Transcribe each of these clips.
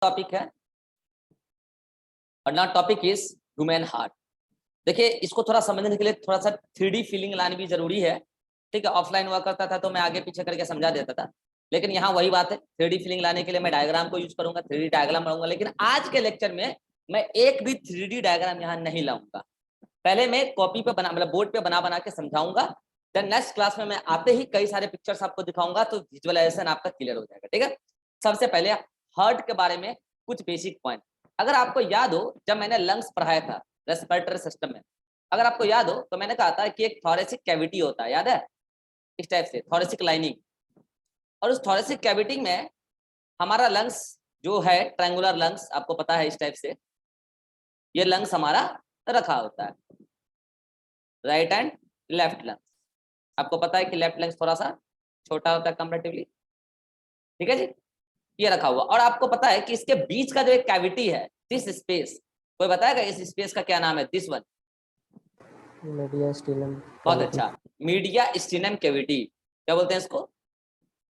Topic है और ना टॉपिक इज ह्यूमन हार्ट। देखिए इसको थोड़ा समझने के लिए थोड़ा सा 3D फीलिंग लानी भी जरूरी है। ठीक है, ऑफलाइन हुआ करता था तो मैं आगे पीछे करके समझा देता था, लेकिन यहाँ वही बात है, 3D फीलिंग लाने के लिए मैं डायग्राम को यूज करूंगा, 3D डायग्राम बनाऊंगा। लेकिन आज के लेक्चर में मैं एक भी 3D डायग्राम यहाँ नहीं लाऊंगा। पहले मैं कॉपी पे बना मतलब बोर्ड पे बना बना के समझाऊंगा, देन नेक्स्ट क्लास में मैं आते ही कई सारे पिक्चर्स आपको दिखाऊंगा तो विजुअलाइजेशन आपका क्लियर हो जाएगा। ठीक है, सबसे पहले हार्ट के बारे में कुछ बेसिक पॉइंट। अगर आपको याद हो, जब मैंने लंग्स पढ़ाया था रेस्पिरेटरी सिस्टम में, अगर आपको याद हो तो मैंने कहा था कि एक थोरेसिक कैविटी होता है, याद है, इस टाइप से थोरेसिक लाइनिंग, और उस थोरेसिक कैविटी में हमारा लंग्स जो है ट्रायंगुलर लंग्स, आपको पता है इस टाइप से ये लंग्स हमारा रखा होता है, राइट एंड लेफ्ट लंग्स। आपको पता है कि लेफ्ट लंग्स थोड़ा सा छोटा होता है कंपैरेटिवली, ठीक है जी, ये रखा हुआ। और आपको पता है कि इसके बीच का जो एक कैविटी है, दिस स्पेस, कोई बताएगा इस स्पेस का क्या नाम है? This one, mediastinum. बहुत अच्छा, मीडियास्टिनम कैविटी। क्या बोलते हैं इसको?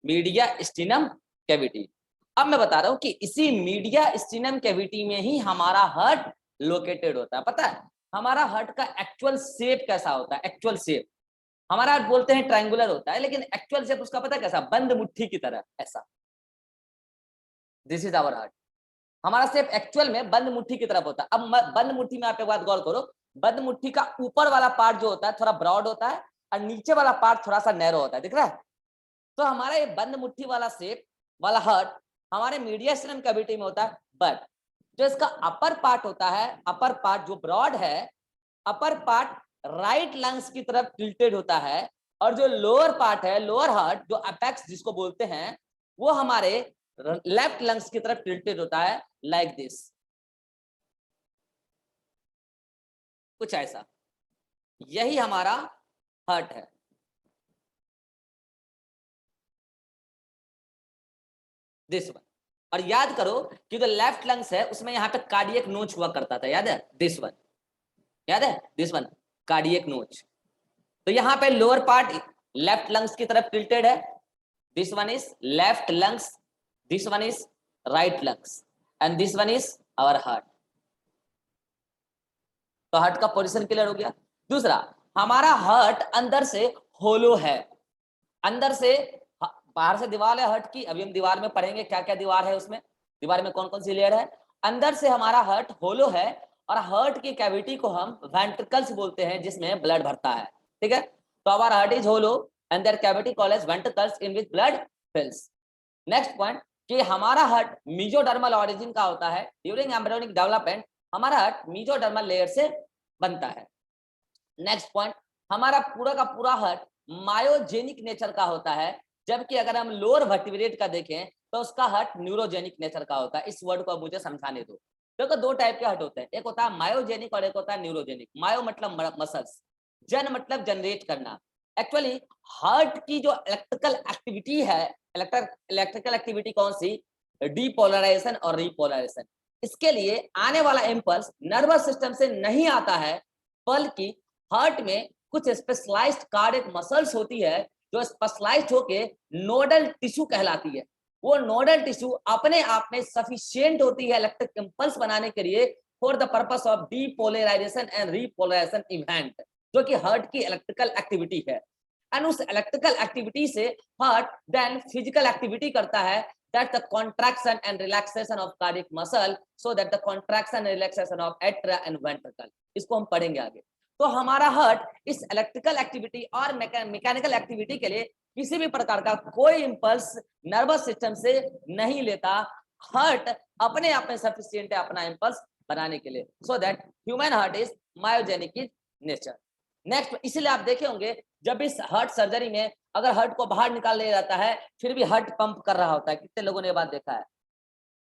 Mediastinum cavity. अब मैं बता रहा हूं कि इसी मीडियास्टिनम कैविटी में ही हमारा हार्ट लोकेटेड होता है। पता है हमारा हार्ट का एक्चुअल शेप कैसा होता है? एक्चुअल शेप हमारा हार्ट बोलते हैं ट्रायंगुलर होता है, लेकिन एक्चुअल शेप उसका पता है कैसा? बंद मुट्ठी की तरह, ऐसा। This is our heart. हमारा शेप एक्चुअल में बंद मुट्ठी की तरफ होता है। अब बंद मुट्ठी में आप एक बात गौर करो, बंद मुट्ठी का ऊपर वाला पार्ट जो होता है थोड़ा ब्रॉड होता है और नीचे वाला पार्ट थोड़ा सा नैरो होता है, दिख रहा है? तो हमारा ये बंद मुट्ठी वाला शेप वाला हार्ट हमारे मीडियास्टिनम कैविटी में होता है। बट जो इसका अपर पार्ट होता है, अपर पार्ट जो ब्रॉड है, अपर पार्ट राइट लंग्स की तरफ टिल्टेड होता है, और जो लोअर पार्ट है, लोअर हार्ट जो अपेक्स जिसको बोलते हैं, वो हमारे लेफ्ट लंग्स की तरफ टिल्टेड होता है, लाइक दिस, कुछ ऐसा। यही हमारा हार्ट है। This one. और याद करो कि जो लेफ्ट लंग्स है उसमें यहाँ पे कार्डियक नोच हुआ करता था, याद है? दिस वन, याद है? दिस वन, कार्डियक नोच। तो यहाँ पे लोअर पार्ट लेफ्ट लंग्स की तरफ टिल्टेड है, this one is left lungs, this one is right lungs, and this one is our heart. तो हार्ट का पोजीशन क्लियर हो गया। दूसरा, हमारा हार्ट अंदर से होलो है, अंदर से, बाहर से दीवार है हार्ट की, अभी हम दीवार में पढ़ेंगे क्या क्या दीवार है उसमें, दीवार में कौन कौन सी लेयर है। अंदर से हमारा हार्ट होलो है, और हार्ट की कैविटी को हम वेंट्रिकल्स बोलते हैं, जिसमें ब्लड भरता है। ठीक है, तो our heart is hollow and there cavity called as ventricles in which blood fills. Next point कि हमारा हार्ट मीजोडर्मल ऑरिजिन का होता है। ड्यूरिंग एम्ब्रियोनिक डेवलपमेंट हमारा हार्ट मीजोडर्मल लेयर से बनता है। नेक्स्ट पॉइंट, हमारा पूरा का पूरा हार्ट मायोजेनिक नेचर का होता है, जबकि अगर हम लोअर वर्टिब्रेट का देखें तो उसका हार्ट न्यूरोजेनिक नेचर का होता है। इस वर्ड को अब मुझे समझाने दो। देखो दो टाइप के हार्ट होते हैं, एक होता है मायोजेनिक और एक होता है न्यूरोजेनिक। मायो मतलब मसल्स, जन मतलब जनरेट करना। एक्चुअली हार्ट की जो इलेक्ट्रिकल एक्टिविटी है, इलेक्ट्रिकल एक्टिविटी कौन सी? डीपोलराइजेशन और रीपोलराइजेशन। इसके लिए आने वाला इंपल्स नर्वस सिस्टम से नहीं आता है, बल्कि हार्ट में कुछ स्पेशलाइज्ड कार्डियक मसल्स होती है जो स्पेशलाइज्ड होके नोडल टिश्यू कहलाती है। वो नोडल टिश्यू अपने आप में सफिशिएंट होती है इलेक्ट्रिक इंपल्स बनाने के लिए for the purpose of depolarization and repolarization event, जो कि हार्ट की इलेक्ट्रिकल एक्टिविटी है। एंड उस इलेक्ट्रिकल एक्टिविटी से हार्ट देन फिजिकल एक्टिविटी करता है, that the contraction and relaxation of cardiac muscle, so that the contraction and relaxation of atria and ventricle, इसको हम पढ़ेंगे आगे। तो हमारा हार्ट इस इलेक्ट्रिकल एक्टिविटी और मैकेनिकल एक्टिविटी के लिए किसी भी प्रकार का कोई इंपल्स नर्वस सिस्टम से नहीं लेता। हार्ट अपने आप में सफिशिएंट है अपना इंपल्स बनाने के लिए, so that human heart is myogenic in nature. Next, इसलिए आप देखे होंगे जब इस हार्ट सर्जरी में अगर हार्ट को बाहर निकाल लिया जाता है फिर भी हार्ट पंप कर रहा होता है। कितने लोगों ने ये बात देखा है?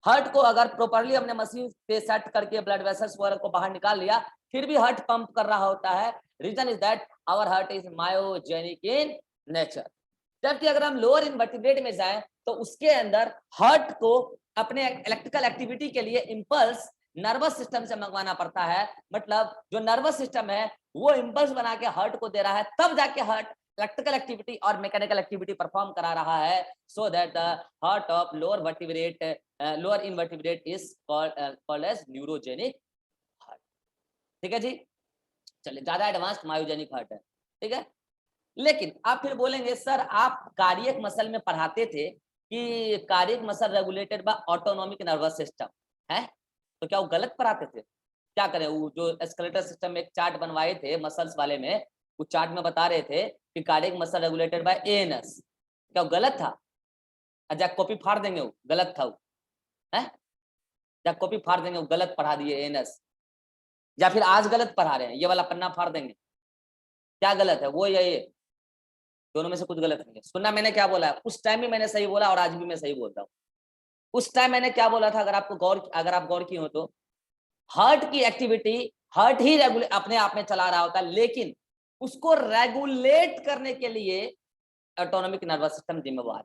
हार्ट को अगर प्रॉपर्ली हमने मशीन पे सेट करके ब्लड वेसल्स वगैरह को बाहर निकाल लिया फिर भी हार्ट पंप कर रहा होता है। Reason is that our heart is myogenic in nature. जबकि अगर हम लोअर इनवर्टिब्रेट में जाएं तो उसके अंदर हार्ट को अपने इलेक्ट्रिकल एक्टिविटी के लिए इंपल्स नर्वस सिस्टम से मंगवाना पड़ता है। मतलब जो नर्वस सिस्टम है वो इंपल्स बना के हार्ट को दे रहा है, तब जाके हार्ट इलेक्ट्रिकल एक्टिविटी और मैकेनिकल एक्टिविटी परफॉर्म करा रहा है, so that the heart of lower vertebrate lower invertebrate is called as neurogenic heart. ठीक है जी, चलिए ज्यादा एडवांस्ड मायोजेनिक हार्ट है, ठीक है। लेकिन आप फिर बोलेंगे सर आप कार्डियक मसल में पढ़ाते थे कि cardiac muscle regulated by autonomic nervous system है, तो क्या वो गलत पढ़ाते थे? क्या करें, वो जो स्केलेटल सिस्टम में एक चार्ट बनवाए थे मसल्स वाले में, उस चार्ट में बता रहे थे कि cardiac muscle regulated by ANS, क्या वो गलत था? अच्छा कॉपी फाड़ देंगे, वो गलत था वो है, जब कॉपी फाड़ देंगे, वो गलत पढ़ा दिए एएनएस, या फिर आज गलत पढ़ा रहे हैं, ये वाला पन्ना फाड़ देंगे, क्या गलत है वो या ये? दोनों में से कुछ गलत नहीं है। सुनना मैंने क्या बोला है, उस टाइम भी मैंने सही बोला और आज भी मैं सही बोलता हूँ। उस टाइम मैंने क्या बोला था, अगर आप गौर किए हो तो, हार्ट की एक्टिविटी हार्ट ही रेगुलेट अपने आप में चला रहा होता है, लेकिन उसको रेगुलेट करने के लिए ऑटोनॉमिक नर्वस सिस्टम जिम्मेवार।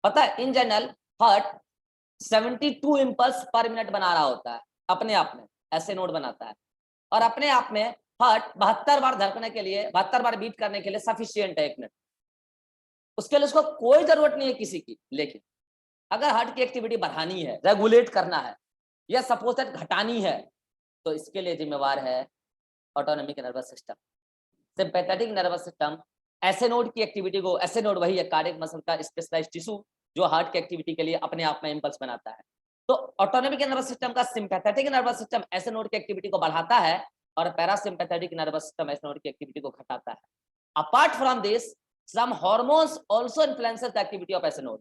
पता है इन जनरल हार्ट 72 इंपल्स पर मिनट बना रहा होता है अपने आप में, ऐसे नोट बनाता है, और अपने आप में हार्ट 72 बार धड़कने के लिए, 72 बार बीट करने के लिए सफिशिएंट है 1 मिनट, उसके लिए उसको कोई जरूरत नहीं है किसी की। लेकिन अगर हार्ट की एक्टिविटी बढ़ानी है, रेगुलेट करना है, या सपोज दैट घटानी है, तो इसके लिए जिम्मेवार है autonomic nervous system. Sympathetic nervous system SA node की एक्टिविटी को, ऐसे नोड वही है कार्डियक मसल का स्पेशलाइज्ड टिश्यू जो हार्ट की एक्टिविटी के लिए अपने आप में इंपल्स बनाता है। तो ऑटोनॉमिक नर्वस सिस्टम का sympathetic nervous system SA node की एक्टिविटी को बढ़ाता है, और parasympathetic nervous system SA node की एक्टिविटी को घटाता है। Apart from this some hormones also influences the activity of ऐसे नोड।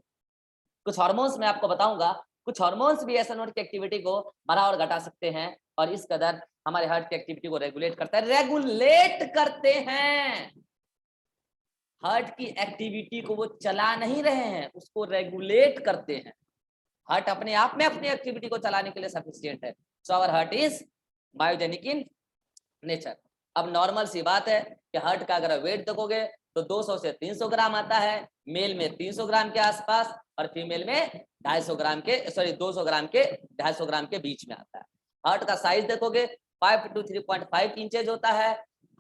कुछ हार्मोन्स मैं आपको बताऊंगा, कुछ हार्मोन्स भी ऐसे नोड की एक्टिविटी को बढ़ा और घटा सकते हैं, और इस कदर हमारे हार्ट की एक्टिविटी को रेगुलेट करता है, रेगुलेट करते हैं। हार्ट की एक्टिविटी को वो चला नहीं रहे हैं, उसको रेगुलेट करते हैं। हार्ट अपने आप में अपनी एक्टिविटी को चलाने के लिए सफिशिएंट है। So our heart is biogenic in nature. अब नॉर्मल सी बात है कि हार्ट का अगर वेट देखोगे तो 200 से 300 ग्राम आता है, मेल में 300 ग्राम के आसपास, और फीमेल में 250 ग्राम के 200 ग्राम के 250 ग्राम के बीच में आता है। हार्ट का साइज देखोगे 5 to 3.5 इंचेज होता है।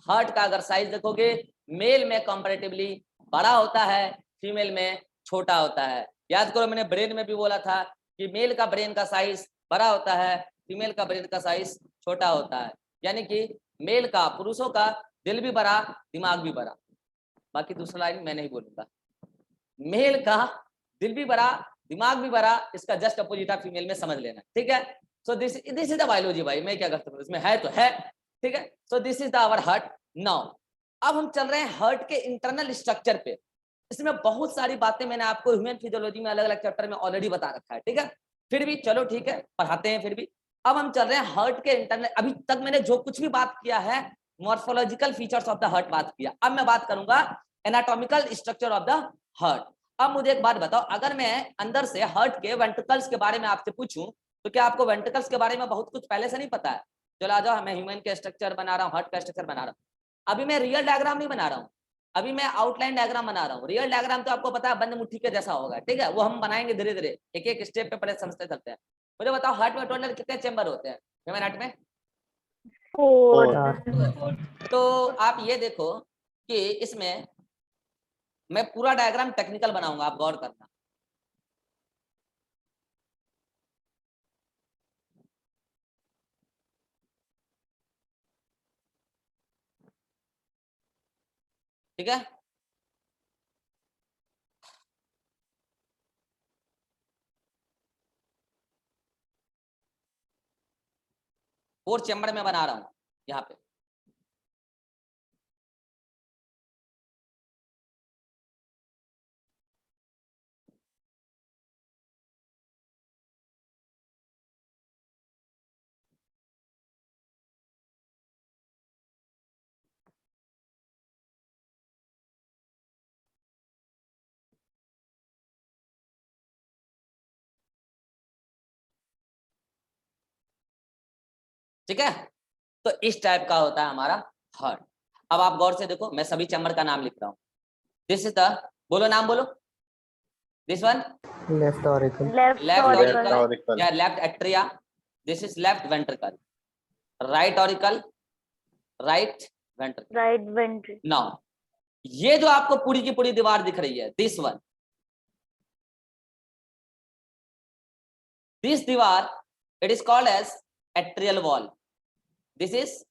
हार्ट का अगर साइज देखोगे मेल में कंपैरेटिवली बड़ा होता है, फीमेल में छोटा होता है। याद करो मैंने ब्रेन में भी बोला था कि मेल का ब्रेन का साइज बड़ा होता है, फीमेल का ब्रेन का साइज छोटा होता है, यानी कि मेल का, पुरुषों का दिल भी बड़ा, दिमाग भी बड़ा। बाकी दूसरा लाइन मैं नहीं बोलूंगा। मेल का दिल भी बड़ा, दिमाग भी बड़ा, इसका जस्ट अपोजिट आप फीमेल में समझ लेना, ठीक है। So this is the biology भाई, मैं क्या कर सकता हूँ, इसमें है तो है, ठीक है। So this is the our heart. Now अब हम चल रहे हैं हार्ट के इंटरनल स्ट्रक्चर पे। इसमें बहुत सारी बातें मैंने आपको ह्यूमन फिजियोलॉजी में अलग अलग चैप्टर में ऑलरेडी बता रखा है, ठीक है। फिर भी चलो ठीक है, पढ़ाते हैं फिर भी। अब हम चल रहे हैं हार्ट के इंटरनल, अभी तक मैंने जो कुछ भी बात किया है morphological features of the heart बात किया, अब मैं बात करूंगा anatomical structure of the heart. अब मुझे एक बात बताओ, अगर मैं अंदर से हार्ट के वेंट्रिकल्स के बारे में आपसे पूछूं, तो क्या आपको वेंट्रिकल्स के बारे में बहुत कुछ पहले से नहीं पता है? चलो आ जाओ, मैं ह्यूमन के स्ट्रक्चर बना रहा हूँ, हार्ट का स्ट्रक्चर बना रहा हूँ। अभी मैं रियल डायग्राम नहीं बना रहा हूँ, अभी मैं आउटलाइन डायग्राम बना रहा हूँ। रियल डायग्राम तो आपको पता है बंद मुट्ठी के जैसा होगा, ठीक है, वो हम बनाएंगे धीरे धीरे, एक एक स्टेप पे पहले समझते चलते हैं। मुझे बताओ हार्ट में टोटल कितने चेंबर होते हैं ह्यूमन हार्ट में? 4। तो आप ये देखो कि इसमें मैं पूरा डायग्राम टेक्निकल बनाऊंगा, आप गौर करना। ठीक है, 4 चेंबर में बना रहा हूं यहाँ पे। ठीक है, तो इस टाइप का होता है हमारा हार्ट। अब आप गौर से देखो, मैं सभी चैम्बर का नाम लिख रहा हूँ। दिस इज द, बोलो नाम बोलो, this one left auricle, left auricle या left atria, this is left ventricle, right auricle, right ventricle, right ventricle. Now ये जो आपको पूरी की पूरी दीवार दिख रही है, दिस वन, दिस दीवार, it is called as atrial wall. This is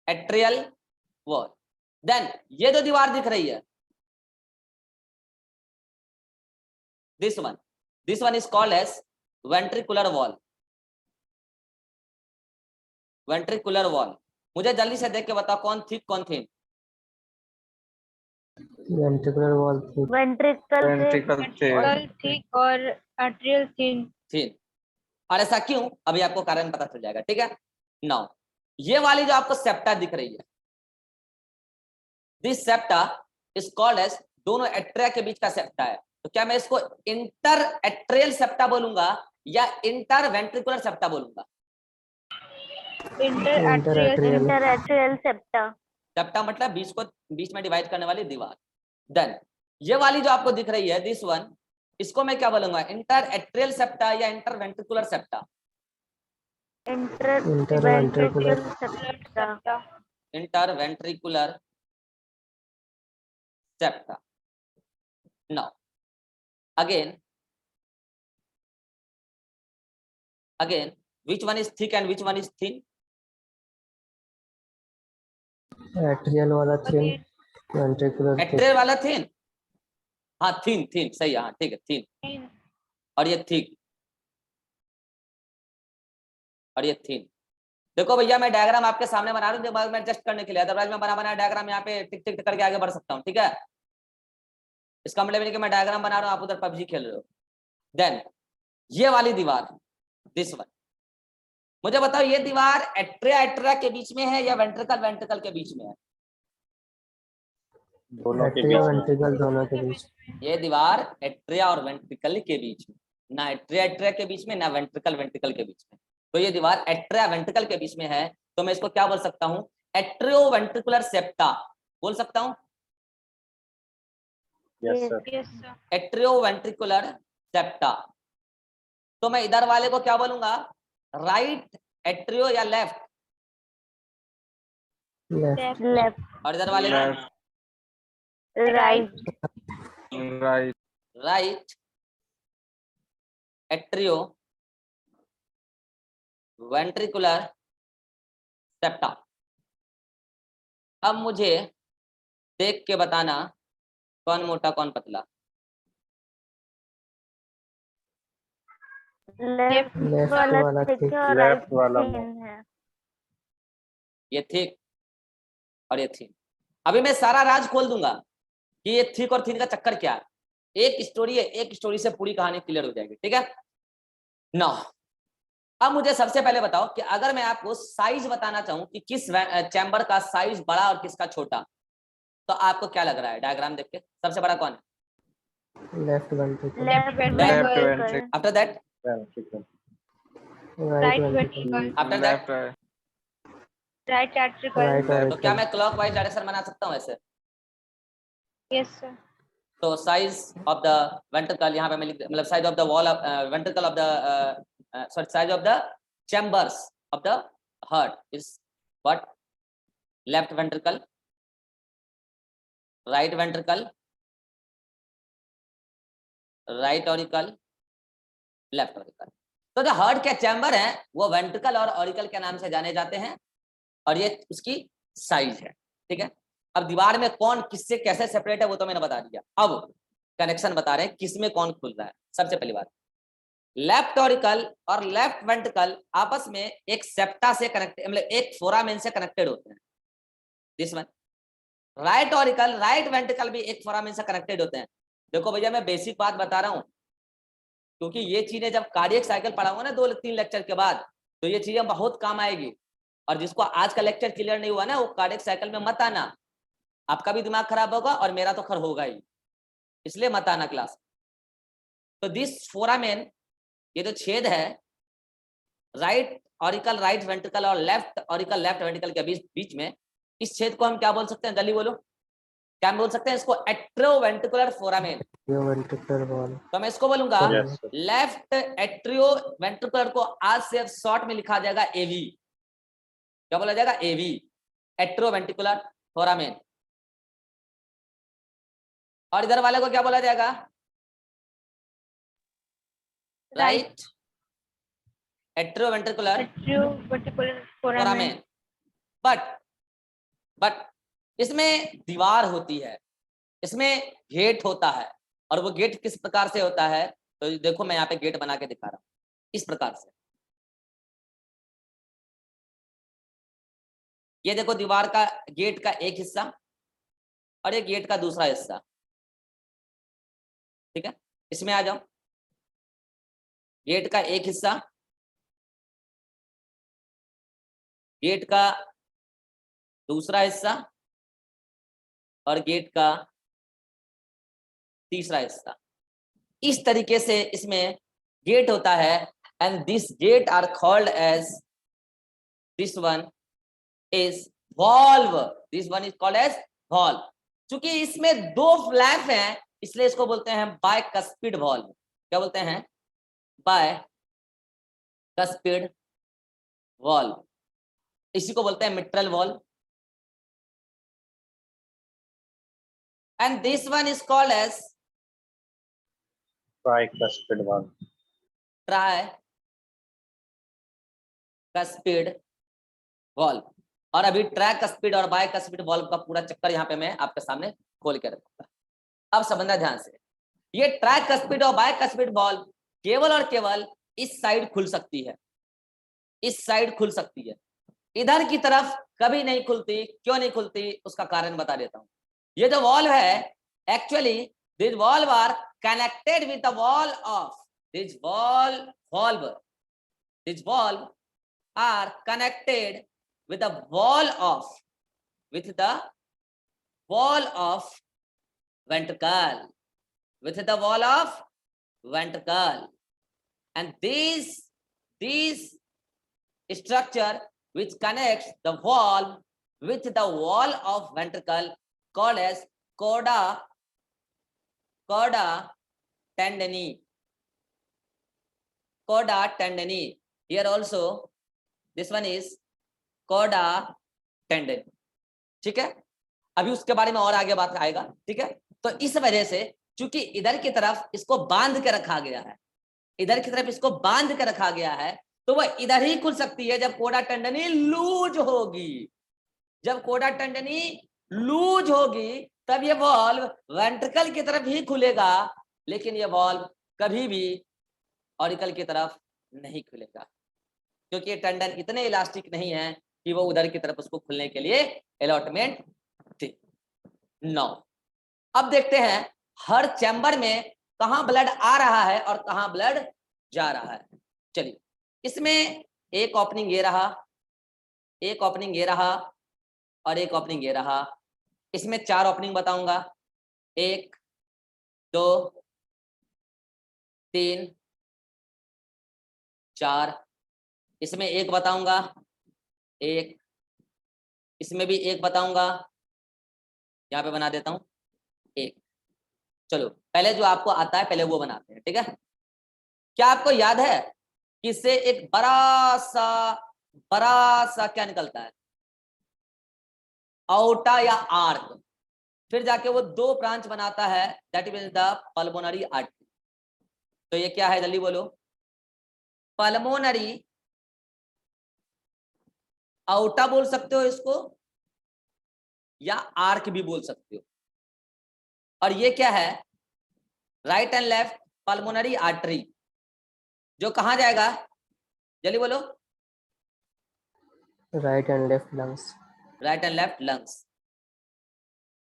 atrial wall. Then ये जो दीवार दिख रही है, this one is called as ventricular wall। ventricular wall, मुझे जल्दी से देख के बताओ कौन थिक कौन thin. Ventricular wall thick. Ventricle thick और आर्टेरियल थिन। थिन। और ऐसा क्यों, अभी आपको कारण पता चल जाएगा, ठीक है। नाउ ये वाली जो आपको सेप्टा दिख रही है, this septa is called as, दोनों एट्रिया के बीच का सेप्टा है, तो क्या मैं इसको इंटर एट्रियल सेप्टा बोलूंगा या इंटर वेंट्रिकुलर सेप्टा बोलूंगा? Inter arterial septa. सेप्टा मतलब बीच में डिवाइड करने वाली दीवार। देन ये वाली जो आपको दिख रही है, दिस वन, इसको मैं क्या बोलूंगा, इंटर एट्रियल सेप्टा या inter ventricular septa? Inter ventricular inter ventricular septa. Now again which one is thick and which one is thin? Atrial वाला थिन, वेंट्रिकुलर थिक। एट्रियल वाला थिन, हाँ थिन सही है, हाँ ठीक है, थिन। और ये थिक, और ये थिन। देखो भैया मैं डायग्राम आपके सामने बना रहा हूँ दिमाग में एडजस्ट करने के लिए, अदरवाइज मैं बना डायग्राम यहाँ पे टिक टिक करके आगे बढ़ सकता हूँ, ठीक है। इसका मतलब नहीं कि मैं डायग्राम बना रहा हूँ, आप उधर पबजी खेल रहे हो। देन ये वाली दीवार, दिस वन, मुझे बताओ ये दीवार एट्रिया के बीच में है या वेंट्रिकल के बीच में है? एट्रिया वेंट्रिकल दोनों के बीच। ये दीवार एट्रिया और वेंट्रिकल के बीच में, ना एट्रिया के बीच में, ना वेंट्रिकल के बीच में। तो ये दीवार एट्रिया वेंट्रिकल के बीच में है, तो मैं इसको क्या बोल सकता हूँ, एट्रियो वेंट्रिकुलर सेप्टा बोल सकता हूँ। Atrio ventricular septa. तो मैं इधर वाले को क्या बोलूंगा, राइट एट्रियो या लेफ्ट? लेफ्ट। और इधर वाले राइट एट्रियो वेंट्रिकुलर सेप्टा। अब मुझे देख के बताना कौन मोटा कौन पतला। लेफ्ट वाला थिक है और राइट थिन है। ये थिक और ये थिन। अभी मैं सारा राज खोल दूंगा कि ये थिक और थिन का चक्कर क्या है। एक स्टोरी है, एक स्टोरी से पूरी कहानी क्लियर हो जाएगी, ठीक है ना। अब मुझे सबसे पहले बताओ कि अगर मैं आपको साइज बताना चाहूं कि किस चैम्बर का साइज बड़ा और किसका छोटा, तो आपको क्या लग रहा है डायग्राम देख के, सबसे बड़ा कौन है? Left ventricle. After that right ventricle. After that right arterial. तो क्या मैं क्लॉकवाइज डायरेक्शन बना सकता हूं ऐसे? Yes sir. तो साइज ऑफ द वेंट्रिकल यहाँ पे मैं मतलब size of the wall ventricle of the sorry, size of the chambers of the heart is what? Left ventricle, right ventricle, right auricle, left auricle। तो जो heart के chamber हैं वो ventricle और ऑरिकल के नाम से जाने जाते हैं, और ये उसकी साइज है, ठीक है। अब दीवार में कौन किससे कैसे सेपरेट है वो तो मैंने बता दिया। अब कनेक्शन बता रहे हैं किस में कौन खुल रहा है। सबसे पहली बात, लेफ्ट ऑरिकल और लेफ्ट वेंट्रिकल आपस में एक सेप्टा से कनेक्टेड, मतलब एक फोरामेन से कनेक्टेड होते हैं। This one, right auricle right ventricle भी एक फोरामेन से कनेक्टेड होते हैं। देखो भैया मैं बेसिक बात बता रहा हूं, क्योंकि ये चीजें जब कार्डियक साइकिल पढ़ाऊंगा ना 2-3 लेक्चर के बाद, तो ये चीजें बहुत काम आएगी। और जिसको आज का लेक्चर क्लियर नहीं हुआ ना, वो कार्डियक साइकिल में मत आना, आपका भी दिमाग खराब होगा और मेरा तो खर होगा ही, इसलिए मत आना क्लास। तो दिस फोरामेन, ये जो छेद है राइट ऑरिकल राइट वेंट्रिकल और लेफ्ट ऑरिकल लेफ्ट वेंट्रिकल के बीच में, इस छेद को हम क्या बोल सकते हैं, जल्दी बोलो क्या बोल सकते हैं इसको? Atrio ventricular foramen. Ventricular wall. तो मैं इसको बोलूंगा लेफ्ट एट्रियो वेंट्रिकुलर को आज से शॉर्ट में लिखा जाएगा एवी। क्या बोला जाएगा? A V, atrioventricular foramen. और इधर वाले को क्या बोला जाएगा? Right atrioventricular Retroventricular foramen. Foramen. But इसमें दीवार होती है, इसमें गेट होता है। और वो गेट किस प्रकार से होता है? तो देखो मैं यहाँ पे गेट बना के दिखा रहा हूँ इस प्रकार से। ये देखो दीवार का गेट का एक हिस्सा और एक गेट का दूसरा हिस्सा, ठीक है। इसमें आ जाओ, गेट का एक हिस्सा, गेट का दूसरा हिस्सा और गेट का तीसरा हिस्सा। इस तरीके से इसमें गेट होता है। And this gate are called as, this one is valve, this one is called as valve. क्योंकि इसमें दो फ्लैप हैं इसलिए इसको बोलते हैं बायकस्पिड वॉल्व। क्या बोलते हैं? Bicuspid valve. इसी को बोलते हैं mitral valve. And this one is called as tricuspid valve. Tricuspid valve. और अभी ट्राइकस्पिड और बायकस्पिड वॉल्व का पूरा चक्कर यहाँ पे मैं आपके सामने खोल के रखूंगा। अब समझना ध्यान से, ये ट्राइकस्पिड और बायकस्पिड वॉल्व केवल और केवल इस साइड खुल सकती है, इस साइड खुल सकती है, इधर की तरफ कभी नहीं खुलती। क्यों नहीं खुलती उसका कारण बता देता हूं। ये जो वॉल्व है, actually this valve are connected with the wall of this valve are connected with the wall of ventricle, and these structure which connects the valve with the wall of ventricle called as cauda tendini. Here also this one is cauda tendon, ठीक है। अभी उसके बारे में और आगे बात आएगा, ठीक है। तो इस वजह से चूंकि इधर की तरफ इसको बांध के रखा गया है, इधर की तरफ इसको बांध के रखा गया है, तो वह इधर ही खुल सकती है जब कोडा टेंडनी लूज होगी। जब कोडा टेंडनी लूज होगी तब ये वॉल्व वेंट्रिकल की तरफ ही खुलेगा, लेकिन ये वॉल्व कभी भी ऑरिकल की तरफ नहीं खुलेगा, क्योंकि ये टेंडन इतने इलास्टिक नहीं है कि वो उधर की तरफ उसको खुलने के लिए अलॉटमेंट थी। नो, अब देखते हैं हर चैम्बर में कहां ब्लड आ रहा है और कहां ब्लड जा रहा है। चलिए, इसमें एक ओपनिंग ये रहा, एक ओपनिंग ये रहा और एक ओपनिंग ये रहा। इसमें 4 ओपनिंग बताऊंगा, 1 2 3 4। इसमें एक बताऊंगा, एक, इसमें भी एक बताऊंगा, यहाँ पे बना देता हूं एक। चलो पहले जो आपको आता है पहले वो बनाते हैं, ठीक है। क्या आपको याद है कि इससे एक बड़ा सा क्या निकलता है? आउटा या आर्क। फिर जाके वो 2 ब्रांच बनाता है, that is the pulmonary artery. तो ये क्या है जल्दी बोलो? पल्मोनरी आउटा बोल सकते हो इसको, या आर्क भी बोल सकते हो। और ये क्या है? Right and left pulmonary artery, जो कहां जाएगा जल्दी बोलो? Right and left lungs. Right and left lungs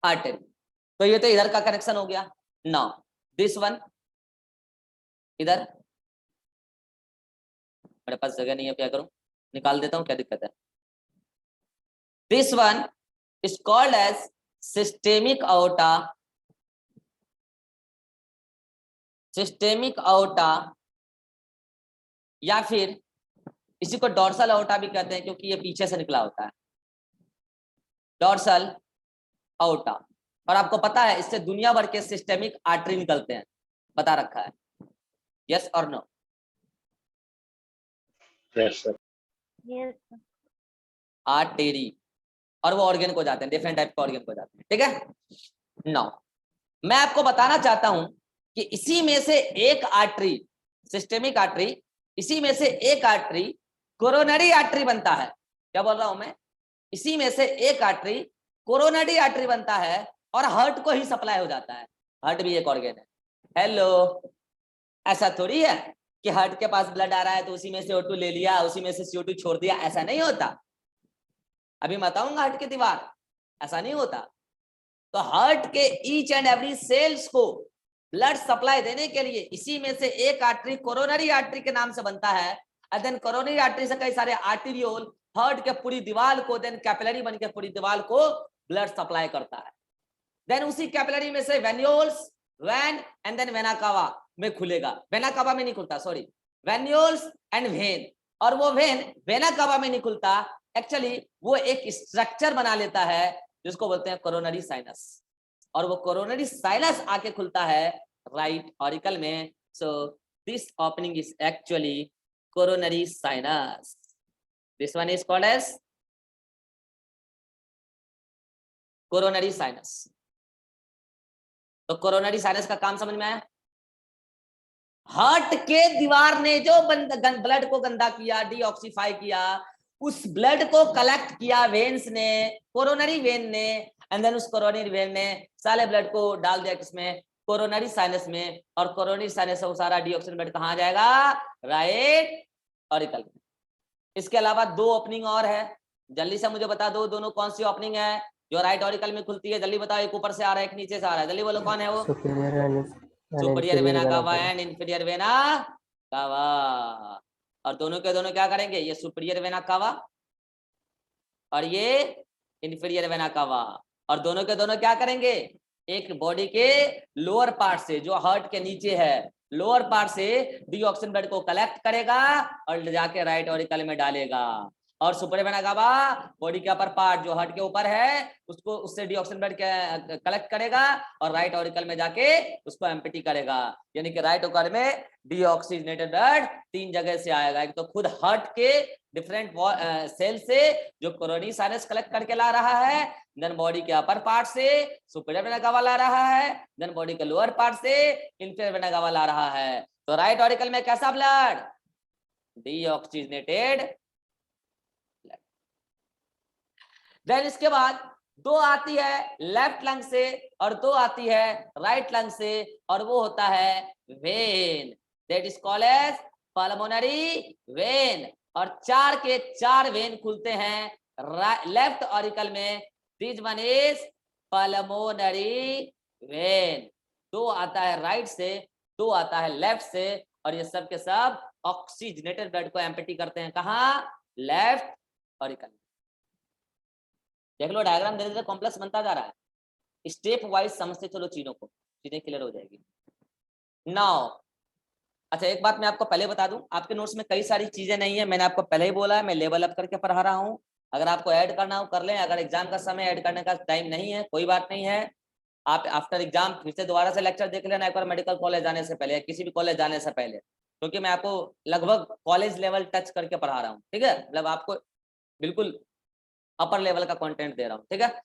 artery. तो ये तो इधर का कनेक्शन हो गया। नाउ दिस वन, इधर मेरे पास जगह नहीं है, क्या करूं? निकाल देता हूं, क्या दिक्कत है? This one is called as systemic aorta, systemic aorta, या फिर इसी को डॉर्सल आउटा भी कहते हैं क्योंकि ये पीछे से निकला होता है, डॉर्सल आउटा। और आपको पता है इससे दुनिया भर के सिस्टेमिक आर्टरी निकलते हैं, बता रखा है। यस और no? Yes sir. Yes. Artery, और वो ऑर्गन को जाते हैं, डिफरेंट टाइप के ऑर्गन को जाते हैं। ठीक है, नाउ मैं आपको बताना चाहता हूं कि इसी में से एक आर्टरी, सिस्टेमिक आर्टरी, इसी में से एक आर्टरी कोरोनरी आर्टरी बनता है। क्या बोल रहा हूं मैं? इसी में से एक आर्टरी कोरोनरी आर्टरी बनता है और हार्ट को ही सप्लाई हो जाता है। हार्ट भी एक ऑर्गन है। हेलो, ऐसा थोड़ी है कि हार्ट के पास ब्लड आ रहा है तो उसी में से CO2 ले लिया, उसी में से CO2 छोड़ दिया, ऐसा नहीं होता। अभी मैं बताऊंगा हार्ट की दीवार, ऐसा नहीं होता। तो हार्ट के ईच एंड एवरी सेल्स को ब्लड सप्लाई देने के लिए इसी में से एक आर्टरी कोरोनरी आर्टरी के नाम से बनता है। और देन कोरोनरी आर्टरी से कई सारे आर्टेरियोल हार्ट के पूरी दीवार को, देन कैपिलरी बन के पूरी दीवार को ब्लड सप्लाई करता है। देन उसी कैपिलरी में से venules, vein and then vena cava में खुलेगा। वेना कावा में नहीं खुलता, सॉरी, वेन्यूल्स एंड वेन। और वो वेन वेना कावा में नहीं खुलता, एक्चुअली वो एक स्ट्रक्चर बना लेता है जिसको बोलते हैं कोरोनरी साइनस। और वो कोरोनरी साइनस आके खुलता है राइट ऑरिकल में। So this opening is actually coronary sinus. This one is called as coronary sinus. तो कोरोनरी साइनस का काम समझ में आया? हार्ट के दीवार ने जो ब्लड को गंदा किया, डीऑक्सीफाई किया, उस ब्लड को कलेक्ट किया वेन्स ने, कोरोनरी वेन ने, एंड देन उस कोरोनरी वेन ने सारे ब्लड को डाल दिया किसमें? कोरोनरी साइनस में। और कोरोनरी साइनस से वो सारा डीऑक्सीजन ब्लड कहाँ जाएगा? राइट ऑरिकल में। इसके अलावा दो ओपनिंग और है, जल्दी से मुझे बता दो दोनों कौन सी ओपनिंग है जो राइट ऑरिकल में खुलती है? जल्दी बताओ, एक ऊपर से आ रहा है, एक नीचे से आ रहा है, जल्दी बोलो कौन है वो? Superior vena cava and inferior vena cava. और दोनों के दोनों क्या करेंगे? ये सुपीरियर वेना कावा और ये इंफीरियर वेना कावा। और दोनों के दोनों क्या करेंगे? एक बॉडी के लोअर पार्ट से, जो हार्ट के नीचे है, लोअर पार्ट से डीऑक्सीजन ब्लड को कलेक्ट करेगा और ले जाके राइट ऑरिकल में डालेगा। और सुपीरियर वेना कावा बॉडी के अपर पार्ट जो हार्ट के ऊपर है, उसको, उससे डीऑक्सीजन ब्लड कलेक्ट करेगा और राइट ऑरिकल में जाके उसको एम्प्टी करेगा। यानी कि राइट ऑरिकल में डीऑक्सीजनेटेड ब्लड तीन जगह से आएगा। एक तो खुद हार्ट के डिफरेंट सेल से जो कोरोनरी साइनस कलेक्ट करके ला रहा है, देन बॉडी के अपर पार्ट से सुपीरियर वेना कावा ला रहा है, देन बॉडी के लोअर पार्ट से इंफीरियर वेना कावा ला रहा है। तो राइट ऑरिकल में कैसा ब्लड? डीऑक्सीजनेटेड। देन इसके बाद दो आती है लेफ्ट लंग से और दो आती है राइट लंग से, और वो होता है vein, that is called as pulmonary vein. और चार के चार वेन खुलते हैं लेफ्ट ऑरिकल में। This one is pulmonary vein. दो आता है राइट से, दो आता है लेफ्ट से, और ये सब के सब ऑक्सीजनेटेड ब्लड को एम्प्टी करते हैं कहाँ? Left auricle. देख लो डायग्राम धीरे धीरे कॉम्प्लेक्स बनता जा रहा है, स्टेप वाइज समझते चलो चीजों को, चीजें क्लियर हो जाएगी। नाउ अच्छा, एक बात मैं आपको पहले बता दूं, आपके नोट्स में कई सारी चीजें नहीं है, मैंने आपको पहले ही बोला है, मैं लेवल अप करके पढ़ा रहा हूं। अगर आपको ऐड करना हो कर लें, अगर एग्जाम का समय ऐड करने का टाइम नहीं है कोई बात नहीं है, आप आफ्टर एग्जाम फिर से दोबारा से लेक्चर देख लेना एक बार, मेडिकल कॉलेज जाने से पहले, किसी भी कॉलेज जाने से पहले, क्योंकि मैं आपको लगभग कॉलेज लेवल टच करके पढ़ा रहा हूँ। ठीक है, मतलब आपको बिल्कुल अपर लेवल का कंटेंट दे रहा हूं। ठीक है,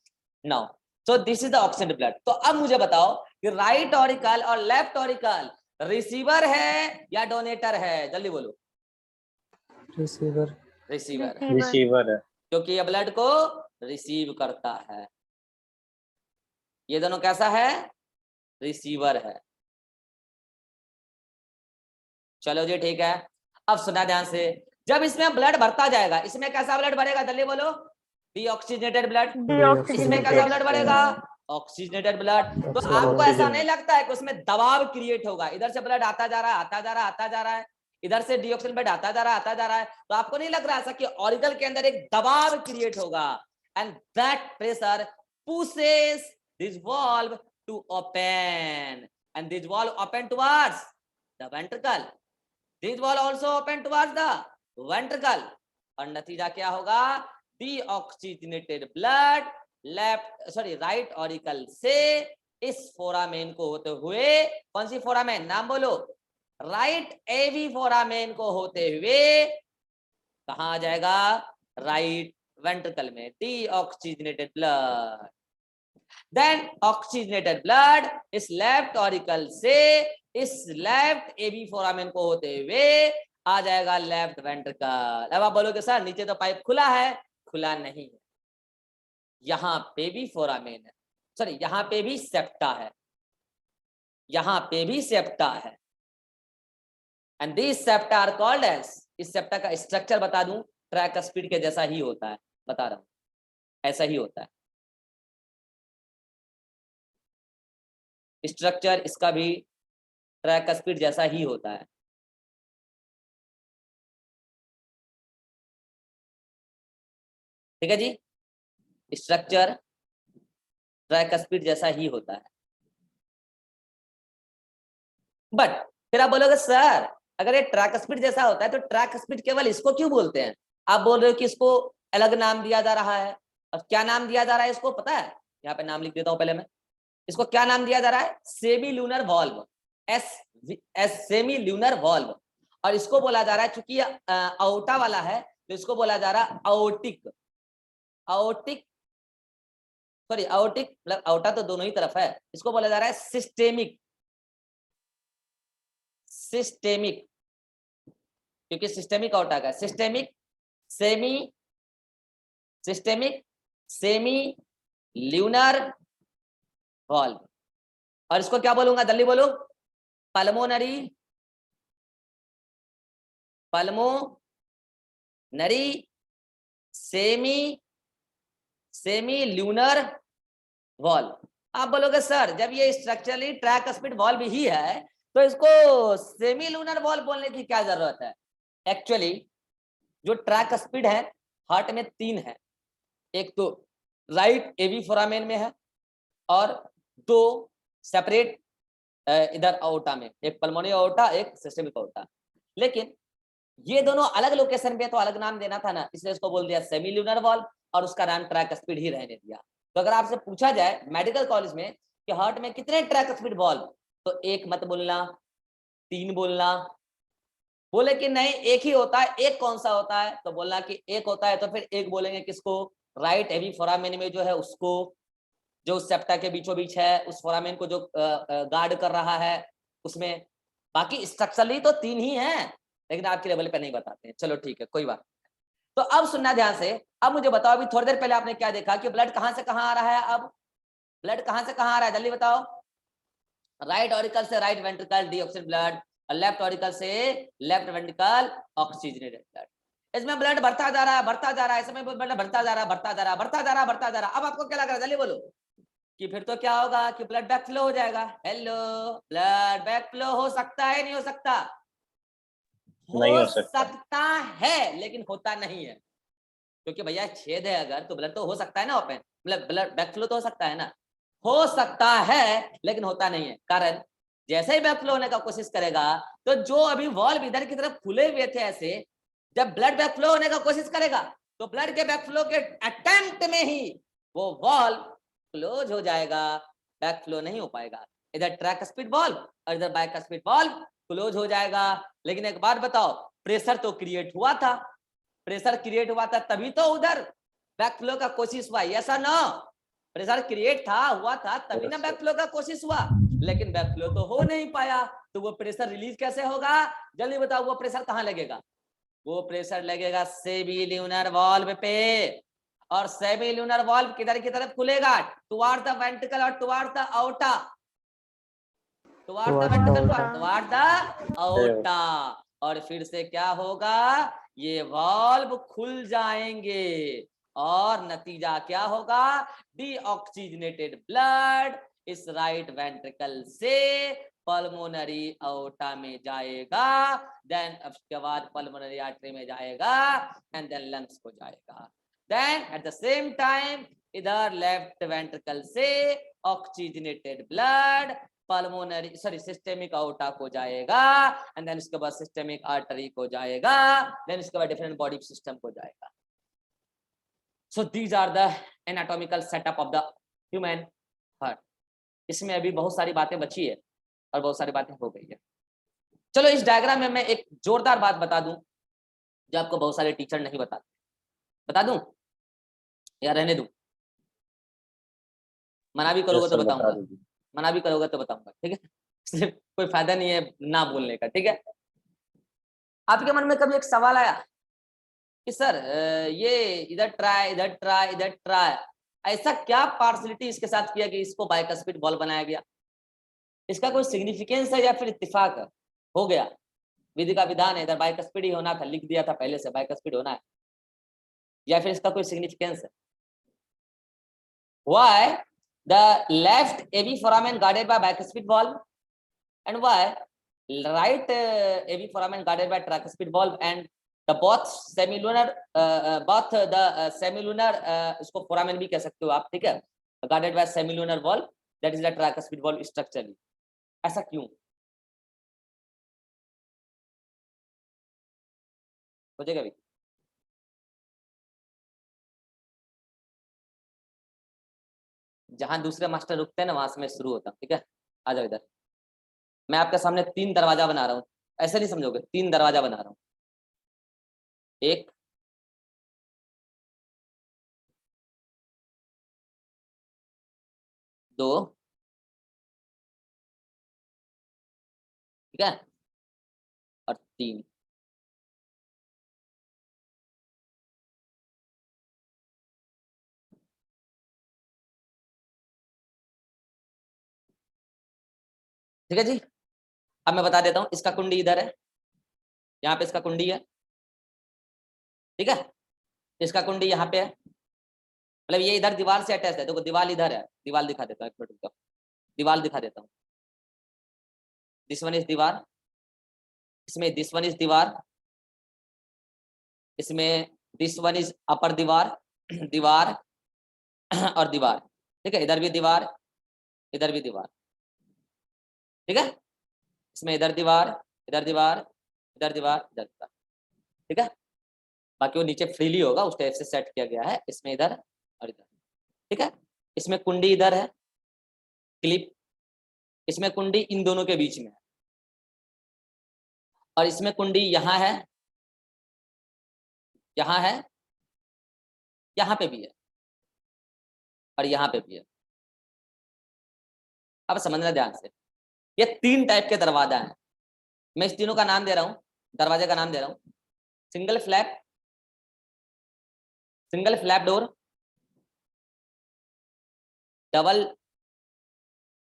now so this is the oxygen blood. तो अब मुझे बताओ कि राइट ऑरिकल और लेफ्ट ऑरिकल रिसीवर है या डोनेटर है? जल्दी बोलो। रिसीवर। रिसीवर है, रिसीवर है, क्योंकि ये ब्लड को रिसीव करता है। ये दोनों कैसा है? रिसीवर है। चलो जी ठीक है, अब सुना ध्यान से, जब इसमें ब्लड भरता जाएगा, इसमें कैसा ब्लड भरेगा? जल्दी बोलो। Deoxygenated blood. इसमें कैसा ब्लड भरेगा? Oxygenated blood. तो आपको ऐसा नहीं लगता है कि उसमें दबाव क्रिएट होगा? इधर से ब्लड आता जा रहा है, आता जा रहा है, आता जा रहा है, इधर से डीऑक्सीजन ब्लड आता जा रहा है, आता जा रहा है, तो आपको नहीं लग रहा ऐसा कि ऑरिकल के अंदर एक दबाव क्रिएट होगा? And that pressure pushes this valve to open, and this valve open towards the ventricle, this valve also open towards the ventricle. और नतीजा क्या होगा? डीऑक्सीजनेटेड ब्लड राइट ऑरिकल से इस फोरामेन को होते हुए, कौन सी फोरामेन? नाम बोलो। राइट एवी फोरामेन को होते हुए कहां आ जाएगा? राइट वेंट्रिकल में, deoxygenated blood. Then oxygenated blood इस लेफ्ट ऑरिकल से इस लेफ्ट एबी फोरामेन को होते हुए आ जाएगा लेफ्ट वेंट्रिकल। अब आप बोलोगे सर नीचे तो पाइप खुला है, खुला नहीं है, यहां पे भी फोरामेन है, सॉरी यहां पे भी सेप्टा है, यहां पे भी सेप्टा है, and this septa are called as, इस सेप्टा का स्ट्रक्चर बता दूं, ट्राइकस्पिड के जैसा ही होता है, बता रहा हूं ऐसा ही होता है स्ट्रक्चर, इसका भी ट्राइकस्पिड जैसा ही होता है। ठीक है जी, स्ट्रक्चर ट्राइकस्पिड जैसा ही होता है। बट फिर आप बोलोगे सर अगर ये ट्राइकस्पिड जैसा होता है तो ट्राइकस्पिड केवल इसको क्यों बोलते हैं? आप बोल रहे हो कि इसको अलग नाम दिया जा रहा है, और क्या नाम दिया जा रहा है इसको पता है? यहाँ पे नाम लिख देता हूं पहले मैं, इसको क्या नाम दिया जा रहा है? Semi lunar valve, S semi lunar valve. और इसको बोला जा रहा है चूंकि आउटा वाला है तो इसको बोला जा रहा है आउटिक, आउटिक सॉरी आउटिक मतलब आउटा तो दोनों ही तरफ है, इसको बोला जा रहा है सिस्टेमिक, सिस्टेमिक क्योंकि सिस्टेमिक आउटा का systemic semi, systemic semi lunar valve. और इसको क्या बोलूंगा जल्दी बोलो? Pulmonary, pulmonary semi, semi lunar valve. आप बोलोगे सर जब ये स्ट्रक्चरली ट्राइकस्पिड वॉल्व ही है तो इसको सेमी लूनर वॉल्व बोलने की क्या जरूरत है? एक्चुअली जो ट्राइकस्पिड है हार्ट में 3 है, एक तो राइट एवी फोरामेन में है और 2 सेपरेट इधर आउटा में, एक पल्मोनरी आउटा एक सिस्टेमिक आउटा। लेकिन ये दोनों अलग लोकेशन पे तो अलग नाम देना था ना, इसलिए इसको बोल दिया सेमी लूनर वॉल्व और उसका नाम ट्राइकस्पिड ही रहने दिया। तो अगर आपसे पूछा जाए मेडिकल कॉलेज में कि हार्ट में कितने ट्राइकस्पिड वॉल्व, तो 1 मत बोलना, 3 बोलना। बोले कि नहीं एक ही होता है, एक कौन सा होता है? तो बोलना कि एक होता है तो फिर एक बोलेंगे किसको? राइट एवी फोरामेन में जो है उसको, जो सेप्टा के बीचों बीच है उस फोरामेन को जो गार्ड कर रहा है उसमें। बाकी स्ट्रक्चरली तो 3 ही हैं लेकिन आपके लेवल पे नहीं बताते हैं। चलो ठीक है कोई बात। तो अब सुनना ध्यान से, अब मुझे बताओ अभी थोड़ी देर पहले आपने क्या देखा कि ब्लड कहां से कहां आ रहा है? अब ब्लड कहां से कहां आ रहा है जल्दी बताओ? राइट ऑरिकल से राइट वेंट्रिकल डीऑक्सीजन ब्लड, और लेफ्ट ऑरिकल से लेफ्ट वेंट्रिकल ऑक्सीजनेटेड ब्लड। इसमें ब्लड बढ़ता जा रहा है, बढ़ता जा रहा है, इसमें ब्लड बढ़ता जा रहा है, बढ़ता जा रहा है, बढ़ता जा रहा है, बढ़ता जा रहा है। अब आपको क्या लग रहा है जल्दी बोलो? कि फिर तो क्या होगा कि ब्लड बैक फ्लो हो जाएगा। हेलो, ब्लड बैक फ्लो हो सकता है नहीं हो सकता? नहीं हो हो सकता। सकता है लेकिन होता नहीं है, क्योंकि भैया छेद है अगर तो ब्लड तो हो सकता है ना ओपन, मतलब ब्लड बैक फ्लो तो हो सकता है ना। हो सकता है लेकिन होता नहीं है, कारण जैसे ही बैक फ्लो होने का कोशिश करेगा तो जो अभी वॉल्व इधर की तरफ खुले हुए थे ऐसे, जब ब्लड बैक फ्लो होने का कोशिश करेगा तो ब्लड के बैक फ्लो के अटेम्प्ट में ही वो वॉल्व क्लोज हो जाएगा, बैक फ्लो नहीं हो पाएगा। इधर ट्राइकस्पिड वॉल्व और इधर बाइकस्पिड वॉल्व क्लोज हो जाएगा। लेकिन एक बात बताओ, प्रेशर तो क्रिएट हुआ था, प्रेशर क्रिएट हुआ था तभी तो उधर बैक फ्लो का कोशिश हुआ, ऐसा ना? प्रेशर क्रिएट था, हुआ था तभी ना बैक फ्लो का कोशिश हुआ, लेकिन बैक फ्लो तो हो नहीं पाया। तो वो प्रेशर रिलीज कैसे होगा जल्दी बताओ? वो प्रेशर कहां लगेगा? वो प्रेशर लगेगा सेमी ल्यूनर वॉल्व पे, और सेमी ल्यूनर वॉल्व किधर की तरफ खुलेगा? टुवार्ड द वेंट्रिकल और toward the outta, toward the ventricle और टुवार्ड द आउटा। और फिर से क्या होगा? ये वॉल्व खुल जाएंगे और नतीजा क्या होगा? डीऑक्सीजनेटेड ब्लड इस राइट वेंट्रिकल से पल्मोनरी आउटा में जाएगा, देन उसके बाद पल्मोनरी आर्टरी में जाएगा एंड देन लंग्स को जाएगा। Then at the same time इधर लेफ्ट वेंट्रिकल से oxygenated blood pulmonary sorry systemic aorta को जाएगा, एंड देन उसके बाद सिस्टेमिक आर्टरी को जाएगा, देन उसके बाद डिफरेंट बॉडी सिस्टम को जाएगा। So these are the anatomical setup of the human heart. इसमें अभी बहुत सारी बातें बची है और बहुत सारी बातें हो गई है। चलो इस डायग्राम में मैं एक जोरदार बात बता दूं जो आपको बहुत सारे टीचर नहीं बताते। बता दूं? या रहने दूं? मना भी करोगे तो बता बताऊंगा, दीजिए। मना भी करोगे तो बताऊंगा, ठीक है। इसलिए कोई फायदा नहीं है ना बोलने का, ठीक है। आपके मन में कभी एक सवाल आया कि सर ये इधर ट्राई इधर ट्राई इधर ट्राई, ऐसा क्या पार्शलिटी इसके साथ किया कि इसको बाइकस्पिड बॉल बनाया गया? इसका कोई सिग्निफिकेंस है या फिर इत्तेफाक है? हो गया, विधि का विधान है, इधर बाइकस्पिड ही होना था, लिख दिया था पहले से बाइकस्पिड होना है, या फिर इसका कोई सिग्निफिकेंस है? Why the left AV foramen guarded by bicuspid valve, and why right AV foramen guarded by tricuspid valve, and the both semilunar semilunar इसको foramen भी कह सकते हो आप, ठीक है, guarded by semilunar valve, that is the tricuspid valve structurally. ऐसा क्यों? सोचेगा भी? जहां दूसरे मास्टर रुकते हैं ना वहां से मैं शुरू होता हूँ, ठीक है। आ जाओ इधर, मैं आपके सामने 3 दरवाजा बना रहा हूँ, ऐसे नहीं समझोगे, 3 दरवाजा बना रहा हूँ, 1 2, ठीक है, और 3। ठीक है जी। अब मैं बता देता हूँ, इसका कुंडी इधर है, यहाँ पे इसका कुंडी है, ठीक है, इसका कुंडी यहाँ पे है, मतलब ये इधर दीवार से अटैच है, देखो दीवार इधर है, दीवार दिखा देता हूँ, एक मिनट, दीवार दिखा देता हूँ। दिस वन इज दीवार, इसमें दिस वन इज दीवार, इसमें दिस वन इज अपर दीवार, दीवार और दीवार, ठीक है, इधर भी दीवार, इधर भी दीवार, ठीक है, इसमें इधर दीवार, इधर दीवार, इधर दीवार, इधर दीवार, ठीक है। बाकी वो नीचे फ्रीली होगा, उस टाइप से सेट किया गया है, इसमें इधर और इधर, ठीक है। इसमें कुंडी इधर है, क्लिप, इसमें कुंडी इन दोनों के बीच में है, और इसमें कुंडी यहाँ है, यहाँ है, यहाँ पे भी है, और यहाँ पे भी है। अब समझना ध्यान से, ये 3 टाइप के दरवाजा हैं, मैं इस तीनों का नाम दे रहा हूँ, दरवाजे का नाम दे रहा हूँ, single flap door, double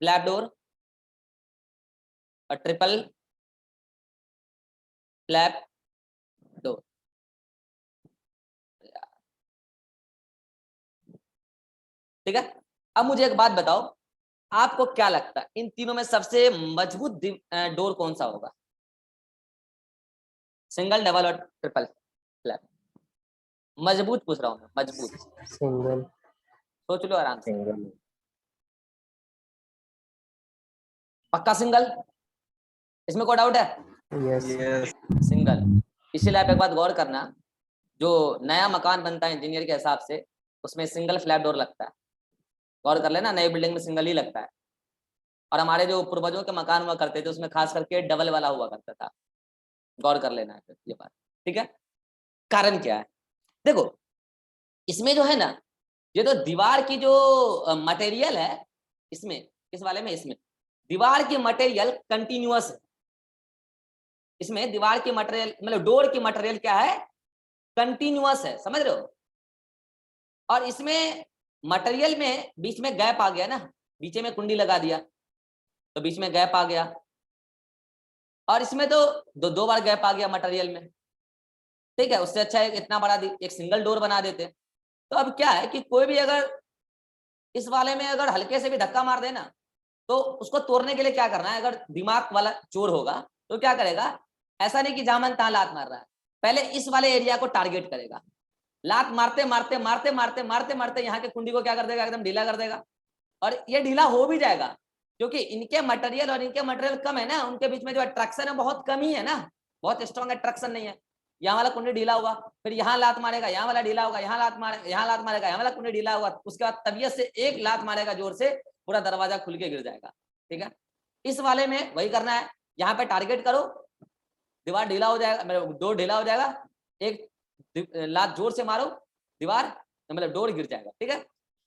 flap door और ट्रिपल फ्लैप डोर। ठीक है, अब मुझे एक बात बताओ, आपको क्या लगता है इन तीनों में सबसे मजबूत डोर कौन सा होगा? सिंगल, डबल और ट्रिपल फ्लैप? मजबूत पूछ रहा हूं मैं, मजबूत। सिंगल। सोच लो आराम से। सिंगल। पक्का सिंगल? इसमें कोई डाउट है? यस। सिंगल। इसीलिए आप एक बात गौर करना, जो नया मकान बनता है इंजीनियर के हिसाब से, उसमें सिंगल फ्लैप डोर लगता है, गौर कर लेना, नई बिल्डिंग में सिंगल ही लगता है। और हमारे जो पूर्वजों के मकान हुआ करते थे उसमें खास करके डबल वाला हुआ करता था, गौर कर लेना है ये बात, ठीक है। कारण क्या है? देखो इसमें जो है ना, ये तो दीवार की जो मटेरियल है, इसमें इस वाले में, इसमें दीवार की मटेरियल कंटिन्यूअस है, इसमें दीवार की मटेरियल मतलब डोर की मटेरियल क्या है? कंटिन्यूअस है, समझ रहे हो। और इसमें मटेरियल में बीच में गैप आ गया ना, बीच में कुंडी लगा दिया तो बीच में गैप आ गया, और इसमें तो दो बार गैप आ गया मटेरियल में, ठीक है। उससे अच्छा है इतना बड़ा एक सिंगल डोर बना देते। तो अब क्या है कि कोई भी अगर इस वाले में अगर हल्के से भी धक्का मार देना तो उसको तोड़ने के लिए क्या करना है, अगर दिमाग वाला चोर होगा तो क्या करेगा, ऐसा नहीं कि जहां मन तहां लात मार रहा है, पहले इस वाले एरिया को टारगेट करेगा, लात मारते मारते मारते मारते मारते मारते यहाँ के कुंडी को क्या कर देगा, एकदम ढीला कर देगा। और ये ढीला हो भी जाएगा क्योंकि इनके मटेरियल और इनके मटेरियल कम है ना, उनके बीच में जो अट्रैक्शन है बहुत कम ही है ना, बहुत स्ट्रॉन्ग अट्रैक्शन नहीं है। यहाँ वाला कुंडी ढीला हुआ, फिर यहाँ लात मारेगा, यहाँ वाला ढीला होगा, यहाँ लात मारेगा, यहाँ लात मारेगा, यहाँ वाला कुंडी ढीला हुआ, उसके बाद तबीयत से एक लात मारेगा जोर से, पूरा दरवाजा खुल के गिर जाएगा, ठीक है। इस वाले में वही करना है, यहाँ पे टारगेट करो, दीवार ढीला हो जाएगा, डोर ढीला हो जाएगा, एक लात जोर से मारो, दीवार मतलब डोर गिर जाएगा, ठीक है।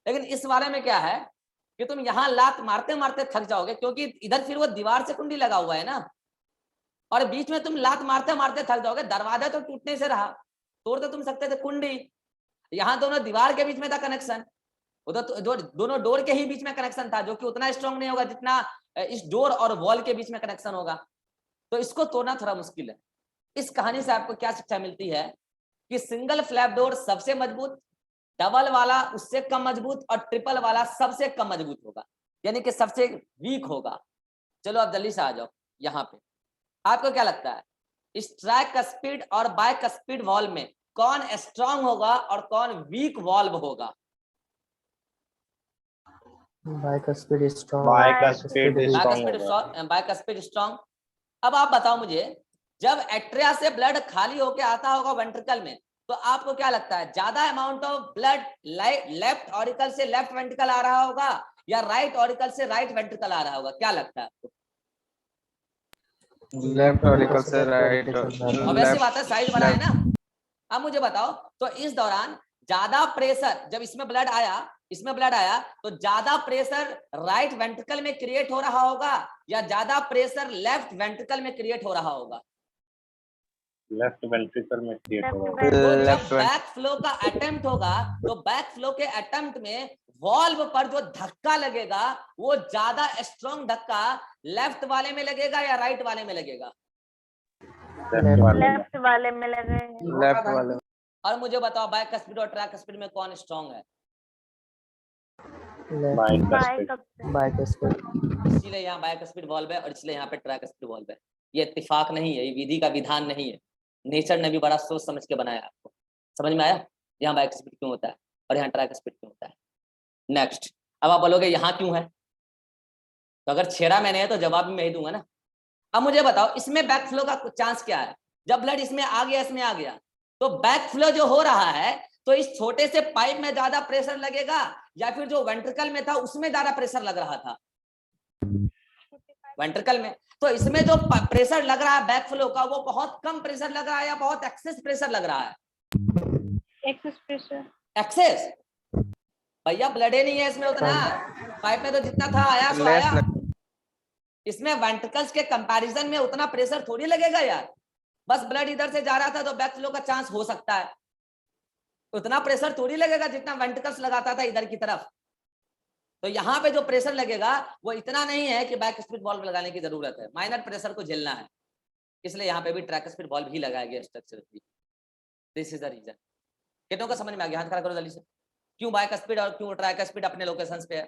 लेकिन इस वाले में क्या है कि तुम यहाँ लात मारते मारते थक जाओगे, क्योंकि इधर फिर वो दीवार से कुंडी लगा हुआ है ना, और बीच में तुम लात मारते मारते थक जाओगे। दरवाजा तो टूटने से रहा, तोड़ तो तुम सकते थे कुंडी, यहाँ दोनों दीवार के बीच में था कनेक्शन, वो तो दोनों डोर के ही बीच में कनेक्शन था, जो कि उतना स्ट्रांग नहीं होगा जितना इस डोर और वॉल के बीच में कनेक्शन होगा। तो इसको तोड़ना थोड़ा मुश्किल है। इस कहानी से आपको क्या शिक्षा मिलती है कि सिंगल फ्लैप डोर सबसे मजबूत, डबल वाला उससे कम मजबूत, और ट्रिपल वाला सबसे कम मजबूत होगा, यानी कि सबसे वीक होगा। चलो अब जल्दी से आ जाओ यहाँ पे। आपको क्या लगता है इस ट्रैक स्पीड और बाइक स्पीड वॉल्व में कौन स्ट्रांग होगा और कौन वीक वॉल्व होगा? Bike speed strong, bike speed bike speed strong. अब आप बताओ मुझे, जब एट्रिया से ब्लड खाली होके आता होगा वेंट्रिकल में, तो आपको क्या लगता है ज्यादा amount of blood left auricle से लेफ्ट वेंट्रिकल आ रहा होगा या राइट ऑरिकल से राइट वेंट्रिकल आ रहा होगा? क्या लगता है आपको? लेफ्ट ऑरिकल से राइट, ऑब्वियसली बात है, साइज बड़ा है ना। अब मुझे बताओ, तो इस दौरान ज्यादा प्रेशर जब इसमें ब्लड आया तो ज्यादा प्रेशर राइट वेंट्रिकल में क्रिएट हो रहा होगा या ज्यादा प्रेशर लेफ्ट वेंट्रिकल में क्रिएट हो रहा होगा? लेफ्ट वेंट्रिकल में क्रिएट होगा। तो जब बैक फ्लो का अटेम्प्ट होगा तो बैक फ्लो के अटेम्प्ट में वॉल्व पर जो धक्का लगेगा वो ज्यादा स्ट्रॉन्ग धक्का लेफ्ट वाले में लगेगा या राइट वाले में लगेगा? लेफ्ट वाले में लगेगा। लेफ्ट वाले। और मुझे बताओ बैक स्पीड और ट्रैक स्पीड में कौन स्ट्रॉन्ग है? Bike speed. इसलिए यहाँ बैक स्पीड वॉल्व है और इसलिए यहाँ पे ट्रैक स्पीड वॉल्व है। ये इत्तेफाक नहीं है, ये विधि का विधान नहीं है, नेचर ने भी बड़ा सोच समझ के बनाया। आपको समझ में आया यहाँ बैक स्पीड क्यों होता है और यहाँ ट्रैक स्पीड क्यों होता है? नेक्स्ट, अब आप बोलोगे यहाँ क्यों है, तो अगर छेड़ा मैंने है तो जवाब भी मैं ही दूंगा ना। अब मुझे बताओ इसमें बैक फ्लो का चांस क्या है? जब ब्लड इसमें आ गया तो बैक फ्लो जो हो रहा है तो इस छोटे से पाइप में ज्यादा प्रेशर लगेगा या फिर जो वेंट्रिकल में था उसमें ज्यादा प्रेशर लग रहा था? वेंट्रिकल में। तो इसमें जो प्रेशर लग रहा है बैक फ्लो का वो बहुत कम प्रेशर लग रहा है या बहुत एक्सेस प्रेशर लग रहा है? Excess pressure. एक्सेस। भैया ब्लड ही नहीं है इसमें उतना, पाइप में तो जितना था आया सो आया। इसमें वेंट्रिकल्स के कंपैरिजन में उतना प्रेशर थोड़ी लगेगा यार, बस ब्लड इधर से जा रहा था तो बैक फ्लो का चांस हो सकता है, उतना प्रेशर थोड़ी लगेगा जितना वेंट्रिकल्स लगाता था इधर की तरफ। तो यहाँ पे जो प्रेशर लगेगा वो इतना नहीं है कि बैक स्पीड वॉल्व लगाने की जरूरत है, माइनर प्रेशर को झेलना है, इसलिए यहाँ पे भी ट्रैक स्पीड वॉल्व ही लगाया गया structure. This is the reason. कितनों को समझ में आ गया? हाथ खड़ा करो जल्दी से। क्यों बैक स्पीड और क्यों ट्रैक स्पीड अपने लोकेशंस पे है?